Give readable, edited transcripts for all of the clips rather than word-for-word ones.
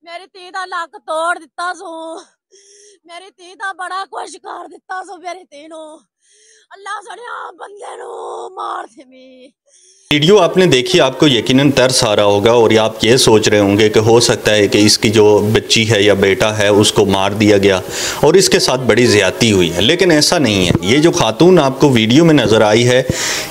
मेरी धी दा लक तोड़ दिता सू। मेरी धी दा बड़ा कुछ कर दिता सू। मेरी धी नू अल्लाह सड़िया बंदे नू मार देवी। वीडियो आपने देखी, आपको यकीनन तरस आ रहा होगा और आप ये सोच रहे होंगे कि हो सकता है कि इसकी जो बच्ची है या बेटा है उसको मार दिया गया और इसके साथ बड़ी ज़्यादती हुई है, लेकिन ऐसा नहीं है। ये जो खातून आपको वीडियो में नज़र आई है,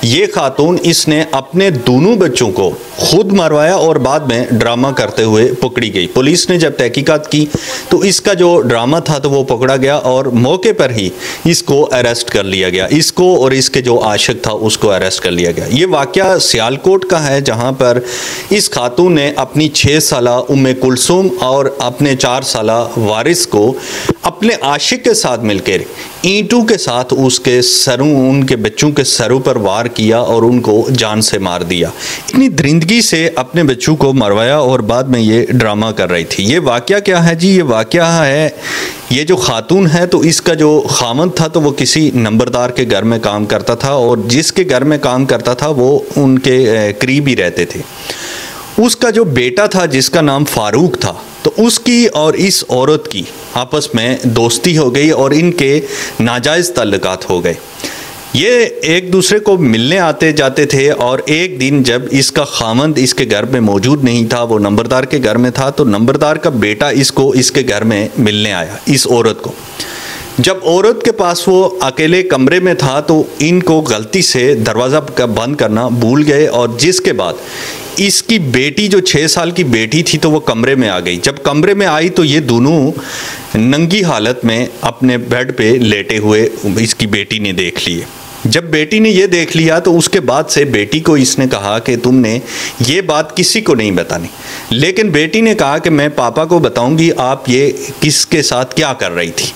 ये खातून इसने अपने दोनों बच्चों को खुद मरवाया और बाद में ड्रामा करते हुए पकड़ी गई। पुलिस ने जब तहकीकात की तो इसका जो ड्रामा था तो वो पकड़ा गया और मौके पर ही इसको अरेस्ट कर लिया गया। इसको और इसके जो आशिक था उसको अरेस्ट कर लिया गया। ये वाक़या सियालकोट का है, जहां पर इस खातून ने अपनी 6 साला उम्मे कुलसूम और अपने 4 साला वारिस को अपने आशिक के साथ मिलकर ईंटों के साथ उसके सरों, उनके बच्चों के सरों पर वार किया और उनको जान से मार दिया। इतनी दरिंदगी से अपने बच्चों को मरवाया और बाद में ये ड्रामा कर रही थी। ये वाक़या क्या है जी? ये वाक़या है, ये जो खातून है तो इसका जो खामन था तो वो किसी नंबरदार के घर में काम करता था और जिसके घर में काम करता था वो उनके करीब ही रहते थे। उसका जो बेटा था जिसका नाम फारूक था, तो उसकी और इस औरत की आपस में दोस्ती हो गई और इनके नाजायज़ ताल्लुकात हो गए। ये एक दूसरे को मिलने आते जाते थे और एक दिन जब इसका खामंद इसके घर में मौजूद नहीं था, वो नंबरदार के घर में था, तो नंबरदार का बेटा इसको इसके घर में मिलने आया, इस औरत को। जब औरत के पास वो अकेले कमरे में था तो इनको गलती से दरवाज़ा बंद करना भूल गए और जिसके बाद इसकी बेटी जो 6 साल की बेटी थी तो वो कमरे में आ गई। जब कमरे में आई तो ये दोनों नंगी हालत में अपने बेड पे लेटे हुए इसकी बेटी ने देख लिए। जब बेटी ने ये देख लिया तो उसके बाद से बेटी को इसने कहा कि तुमने ये बात किसी को नहीं बतानी, लेकिन बेटी ने कहा कि मैं पापा को बताऊंगी आप ये किसके साथ क्या कर रही थी।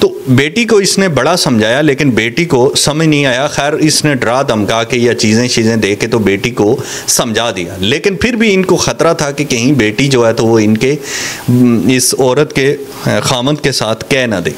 तो बेटी को इसने बड़ा समझाया लेकिन बेटी को समझ नहीं आया। खैर इसने डरा धमका के या चीज़ें दे के तो बेटी को समझा दिया, लेकिन फिर भी इनको ख़तरा था कि कहीं बेटी जो है तो वो इनके इस औरत के खामद के साथ कह ना दे।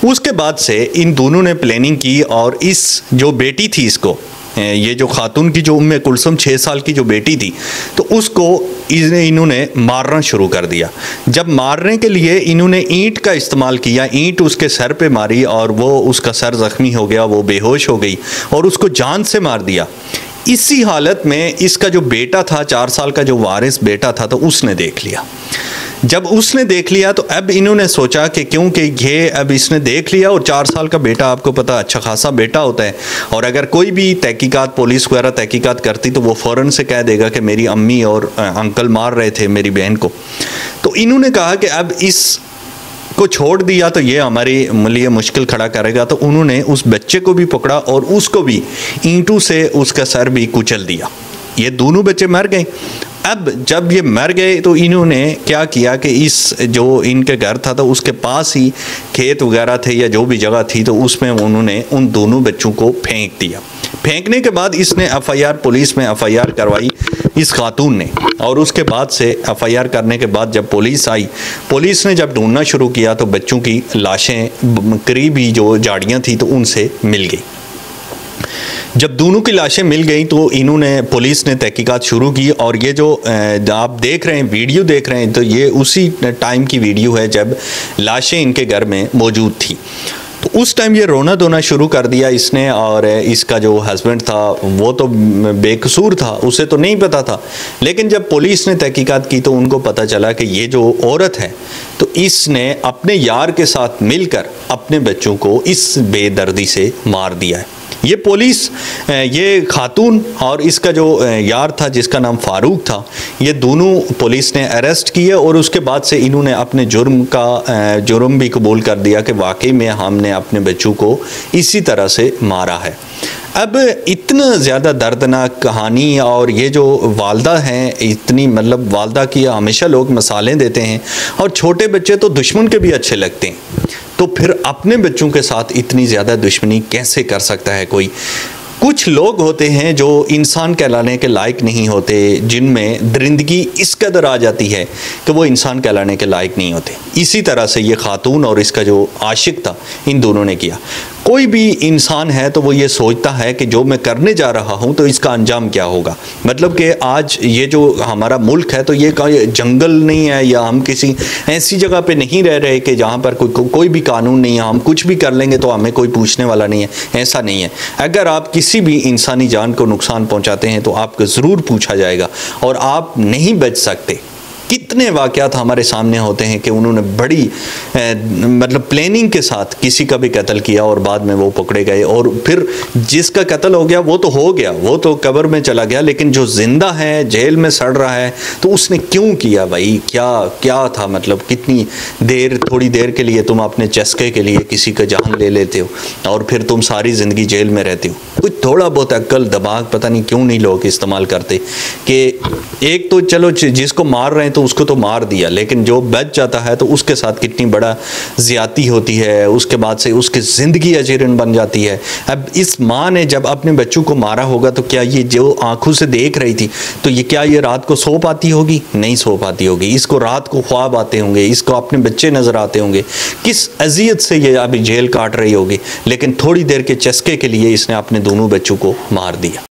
उसके बाद से इन दोनों ने प्लानिंग की और इस जो बेटी थी, इसको ये जो खातून की जो उम्मे कुलसुम 6 साल की जो बेटी थी, तो उसको इन्होंने मारना शुरू कर दिया। जब मारने के लिए इन्होंने ईंट का इस्तेमाल किया, ईंट उसके सर पे मारी और वो उसका सर ज़ख्मी हो गया, वो बेहोश हो गई और उसको जान से मार दिया। इसी हालत में इसका जो बेटा था, 4 साल का जो वारिस बेटा था, तो उसने देख लिया। जब उसने देख लिया तो अब इन्होंने सोचा कि क्योंकि ये अब इसने देख लिया और 4 साल का बेटा आपको पता अच्छा खासा बेटा होता है और अगर कोई भी तहकीकात पुलिस वगैरह तहकीकात करती तो वो फ़ौरन से कह देगा कि मेरी अम्मी और अंकल मार रहे थे मेरी बहन को। तो इन्होंने कहा कि अब इस को छोड़ दिया तो ये हमारे लिए मुश्किल खड़ा करेगा, तो उन्होंने उस बच्चे को भी पकड़ा और उसको भी ईंटों से उसका सर भी कुचल दिया। ये दोनों बच्चे मर गए। अब जब ये मर गए तो इन्होंने क्या किया कि इस जो इनके घर था तो उसके पास ही खेत वगैरह थे या जो भी जगह थी, तो उसमें उन्होंने उन दोनों बच्चों को फेंक दिया। फेंकने के बाद इसने एफआईआर, पुलिस में एफआईआर करवाई इस खातून ने और उसके बाद से एफआईआर करने के बाद जब पुलिस आई, पुलिस ने जब ढूंढना शुरू किया तो बच्चों की लाशें करीब ही जो झाड़ियाँ थी तो उनसे मिल गई। जब दोनों की लाशें मिल गई तो इन्होंने पुलिस ने तहकीकात शुरू की और ये जो आप देख रहे हैं, वीडियो देख रहे हैं, तो ये उसी टाइम की वीडियो है जब लाशें इनके घर में मौजूद थी। तो उस टाइम ये रोना धोना शुरू कर दिया इसने और इसका जो हस्बैंड था वो तो बेकसूर था, उसे तो नहीं पता था, लेकिन जब पुलिस ने तहकीकात की तो उनको पता चला कि ये जो औरत है तो इसने अपने यार के साथ मिलकर अपने बच्चों को इस बेदर्दी से मार दिया है। ये पुलिस, ये खातून और इसका जो यार था जिसका नाम फारूक था, ये दोनों पुलिस ने अरेस्ट किए और उसके बाद से इन्होंने अपने जुर्म भी कबूल कर दिया कि वाकई में हमने अपने बच्चों को इसी तरह से मारा है। अब इतना ज़्यादा दर्दनाक कहानी और ये जो वालदा हैं, इतनी मतलब वालदा की हमेशा लोग मिसालें देते हैं और छोटे बच्चे तो दुश्मन के भी अच्छे लगते हैं, तो फिर अपने बच्चों के साथ इतनी ज़्यादा दुश्मनी कैसे कर सकता है कोई। कुछ लोग होते हैं जो इंसान कहलाने के लायक नहीं होते, जिनमें दरिंदगी इस कदर आ जाती है कि वो इंसान कहलाने के लायक नहीं होते। इसी तरह से ये खातून और इसका जो आशिक था, इन दोनों ने किया। कोई भी इंसान है तो वो ये सोचता है कि जो मैं करने जा रहा हूँ तो इसका अंजाम क्या होगा। मतलब कि आज ये जो हमारा मुल्क है तो ये जंगल नहीं है, या हम किसी ऐसी जगह पे नहीं रह रहे कि जहाँ पर कोई भी कानून नहीं है, हम कुछ भी कर लेंगे तो हमें कोई पूछने वाला नहीं है। ऐसा नहीं है। अगर आप किसी भी इंसानी जान को नुकसान पहुँचाते हैं तो आपको ज़रूर पूछा जाएगा और आप नहीं बच सकते। कितने वाक़यात हमारे सामने होते हैं कि उन्होंने बड़ी मतलब प्लानिंग के साथ किसी का भी कत्ल किया और बाद में वो पकड़े गए, और फिर जिसका कत्ल हो गया वो तो हो गया, वो तो कब्र में चला गया, लेकिन जो ज़िंदा है जेल में सड़ रहा है तो उसने क्यों किया भाई? क्या था? मतलब कितनी देर, थोड़ी देर के लिए तुम अपने चस्के के लिए किसी का जान ले लेते हो और फिर तुम सारी ज़िंदगी जेल में रहते हो। कुछ थोड़ा बहुत अक्ल दिमाग पता नहीं क्यों नहीं लोग इस्तेमाल करते कि एक तो चलो जिसको मार रहे हैं तो उसको तो मार दिया, लेकिन जो बच जाता है तो उसके साथ कितनी बड़ा ज़्यादती होती है, उसके बाद से उसकी ज़िंदगी अजीरन बन जाती है। अब इस माँ ने जब अपने बच्चों को मारा होगा तो क्या ये जो आंखों से देख रही थी तो ये क्या ये रात को सो पाती होगी? नहीं सो पाती होगी। इसको रात को ख्वाब आते होंगे, इसको अपने बच्चे नज़र आते होंगे, किस अजियत से ये अभी जेल काट रही होगी, लेकिन थोड़ी देर के चस्के के लिए इसने अपने दोनों बच्चों को मार दिया।